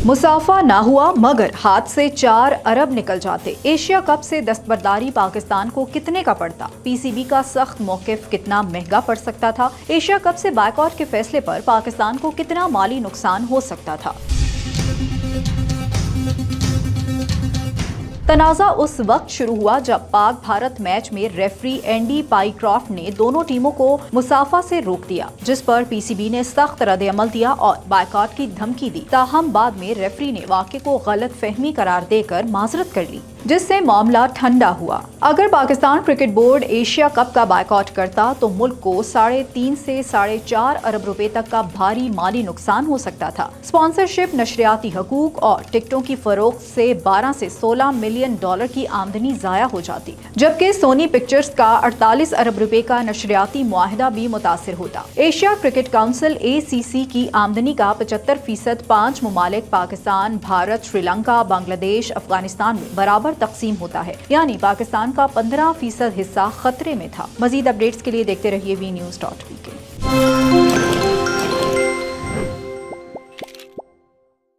मुसाफा ना हुआ मगर हाथ से 4 अरब निकल जाते। एशिया कप से दस्तबरदारी पाकिस्तान को कितने का पड़ता? पीसीबी का सख्त मौकिफ कितना महंगा पड़ सकता था? एशिया कप से बायकॉट के फैसले पर पाकिस्तान को कितना माली नुकसान हो सकता था? तनाज़ा उस वक्त शुरू हुआ जब पाक भारत मैच में रेफरी एंडी पाइक्रॉफ्ट ने दोनों टीमों को मुसाफा से रोक दिया, जिस पर पीसीबी ने सख्त रद्द-ए-अमल दिया और बायकॉट की धमकी दी। ताहम बाद में रेफरी ने वाक़े को गलत फहमी करार देकर माजरत कर ली, जिससे मामला ठंडा हुआ। अगर Pakistan cricket board Asia cup का बायकॉट करता तो मुल्क को 3.5 से 4.5 अरब रुपए तक का भारी माली नुकसान हो सकता था। स्पॉन्सरशिप, नशरियाती हकूक और टिकटों की फरोख्त से 12 से 16 मिलियन डॉलर की आमदनी जाया हो जाती, जबकि सोनी पिक्चर्स का 48 अरब रुपए का नशरियाती मुआहिदा भी मुतासिर होता। एशिया क्रिकेट काउंसिल ACC की आमदनी का 75% 5 मुमालिक पाकिस्तान, भारत, श्रीलंका, बांग्लादेश, अफगानिस्तान में बराबर तकसीम होता है, यानी पाकिस्तान का 15% हिस्सा खतरे में था। मजीद अपडेट्स के लिए देखते रहिए VNews.pk।